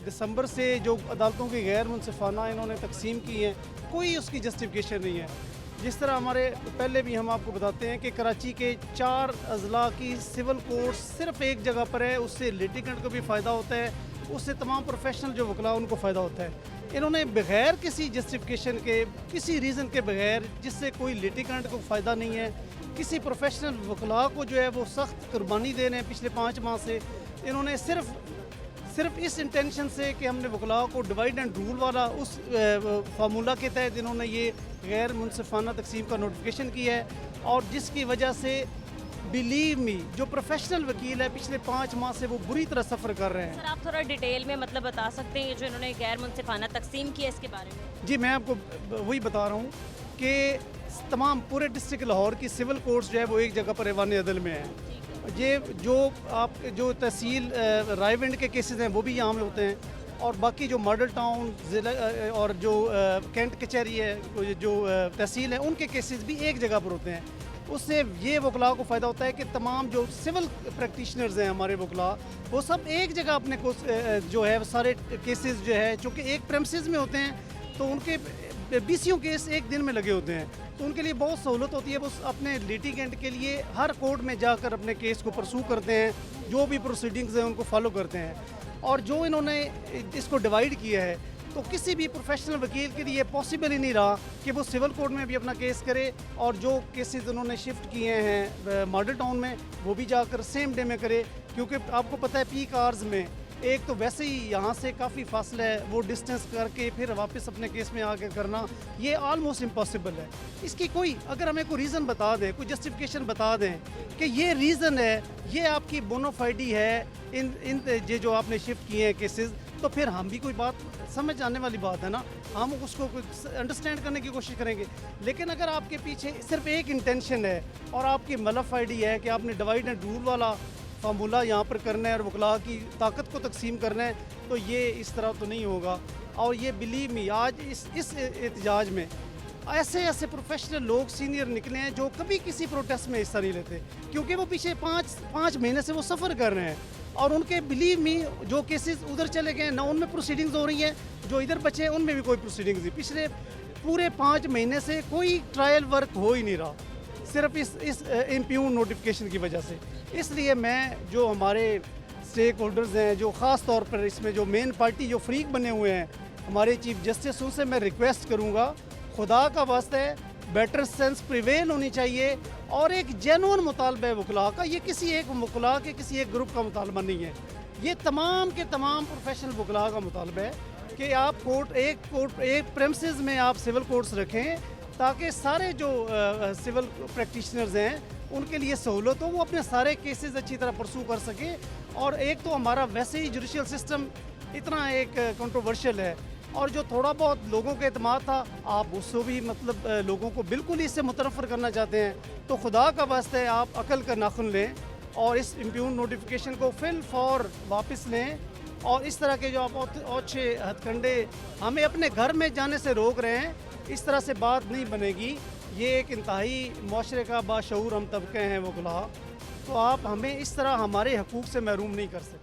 दिसंबर से जो अदालतों की गैर मुनसिफाना इन्होंने तकसीम की हैं, कोई उसकी जस्टिफिकेशन नहीं है। जिस तरह हमारे पहले भी हम आपको बताते हैं कि कराची के 4 अजला की सिविल कोर्ट सिर्फ एक जगह पर है, उससे लिटिगेंट को भी फ़ायदा होता है, उससे तमाम प्रोफेशनल जो वकला उनको फ़ायदा होता है। इन्होंने बग़ैर किसी जस्टिफिकेशन के, किसी रीज़न के बग़ैर, जिससे कोई लिटिगेंट को फ़ायदा नहीं है, किसी प्रोफेशनल वकला को जो है वो सख्त कुर्बानी दे रहे हैं पिछले 5 माह से। इन्होंने सिर्फ इस इंटेंशन से कि हमने वकला को डिवाइड एंड रूल वाला उस फार्मूला के तहत इन्होंने ये गैर मुनसिफाना तकसीम का नोटिफिकेशन किया है, और जिसकी वजह से बिलीव मी जो प्रोफेशनल वकील है पिछले 5 माह से वो बुरी तरह सफ़र कर रहे हैं। सर आप थोड़ा डिटेल में मतलब बता सकते हैं ये जो इन्होंने गैर मुनसिफाना तकसीम की है इसके बारे में? जी, मैं आपको वही बता रहा हूँ कि तमाम पूरे डिस्ट्रिक्ट लाहौर की सिविल कोर्ट्स जो है वो एक जगह पर ऐवान अदल में है। ये जो तहसील रायविंड के केसेस हैं वो भी यहाँ में होते हैं, और बाकी जो मॉडल टाउन ज़िला और जो कैंट कचहरी है, जो तहसील है, उनके केसेस भी एक जगह पर होते हैं। उससे ये वकला को फ़ायदा होता है कि तमाम जो सिविल प्रैक्टिशनर्स हैं हमारे वकला, वो सब एक जगह अपने को जो है सारे केसेस जो है, चूँकि एक प्रेमिसेस में होते हैं तो उनके 20 केस एक दिन में लगे होते हैं, तो उनके लिए बहुत सहूलत होती है। वो अपने लिटिगेंट के लिए हर कोर्ट में जाकर अपने केस को परसू करते हैं, जो भी प्रोसीडिंग्स हैं उनको फॉलो करते हैं। और जो इन्होंने इसको डिवाइड किया है, तो किसी भी प्रोफेशनल वकील के लिए पॉसिबल ही नहीं रहा कि वो सिविल कोर्ट में भी अपना केस करे, और जो केसेस उन्होंने शिफ्ट किए हैं मॉडल टाउन में वो भी जाकर सेम डे में करे, क्योंकि आपको पता है पीक आवर्स में एक तो वैसे ही यहाँ से काफ़ी फासला है, वो डिस्टेंस करके फिर वापस अपने केस में आके करना ये ऑलमोस्ट इम्पॉसिबल है। इसकी कोई अगर हमें कोई रीज़न बता दें, कोई जस्टिफिकेशन बता दें कि ये रीज़न है, ये आपकी बोनोफाइडी है इन ये जो आपने शिफ्ट किए हैं केसेस, तो फिर हम भी कोई बात समझ आने वाली बात है ना, हम उसको अंडरस्टैंड करने की कोशिश करेंगे। लेकिन अगर आपके पीछे सिर्फ एक इंटेंशन है और आपकी मलफाइडी है कि आपने डिवाइड एंड रूल वाला फार्मूला यहाँ पर करना है और वकला की ताकत को तकसीम करना है, तो ये इस तरह तो नहीं होगा। और ये बिलीव मी आज इस एहतजाज में ऐसे प्रोफेशनल लोग सीनियर निकले हैं जो कभी किसी प्रोटेस्ट में हिस्सा नहीं लेते, क्योंकि वो पीछे 5 महीने से वो सफ़र कर रहे हैं, और उनके बिलीव मी जो केसेस उधर चले गए ना उनमें प्रोसीडिंग्स हो रही हैं, जो इधर बचे हैं उनमें भी कोई प्रोसीडिंग्स नहीं। पिछले पूरे 5 महीने से कोई ट्रायल वर्क हो ही नहीं रहा, सिर्फ इस इम्प्यून नोटिफिकेशन की वजह से। इसलिए मैं जो हमारे स्टेक होल्डर्स हैं, जो ख़ास तौर पर इसमें जो मेन पार्टी जो फ्रीक बने हुए हैं, हमारे चीफ जस्टिस, उनसे मैं रिक्वेस्ट करूँगा, खुदा का वास्ता है बेटर सेंस प्रिवेल होनी चाहिए, और एक जेन्युइन मुतालबा है वकला का। ये किसी एक वकला के किसी एक ग्रुप का मुतालबा नहीं है, ये तमाम के तमाम प्रोफेशनल वकला का मुतालबा है कि आप एक प्रेमिसेस में आप सिविल कोर्ट्स रखें, ताकि सारे जो सिविल प्रैक्टिशनर्स हैं उनके लिए सहूलत हो, वो अपने सारे केसेस अच्छी तरह परसू कर सकें। और एक तो हमारा वैसे ही जुडिशियल सिस्टम इतना एक कंट्रोवर्शियल है, और जो थोड़ा बहुत लोगों का एतमाद था आप उसको भी मतलब लोगों को बिल्कुल इससे मुतनफ़र करना चाहते हैं, तो खुदा का वास्ते आप अकल का नाखुन लें और इस इम्प्यून नोटिफिकेशन को फिल फॉर वापस लें। और इस तरह के जो आप अच्छे हथकंडे हमें अपने घर में जाने से रोक रहे हैं, इस तरह से बात नहीं बनेगी। ये एक इंतहाई मुआशरे का बाशऊर हम तबके हैं वकला, तो आप हमें इस तरह हमारे हकूक़ से महरूम नहीं कर सकते।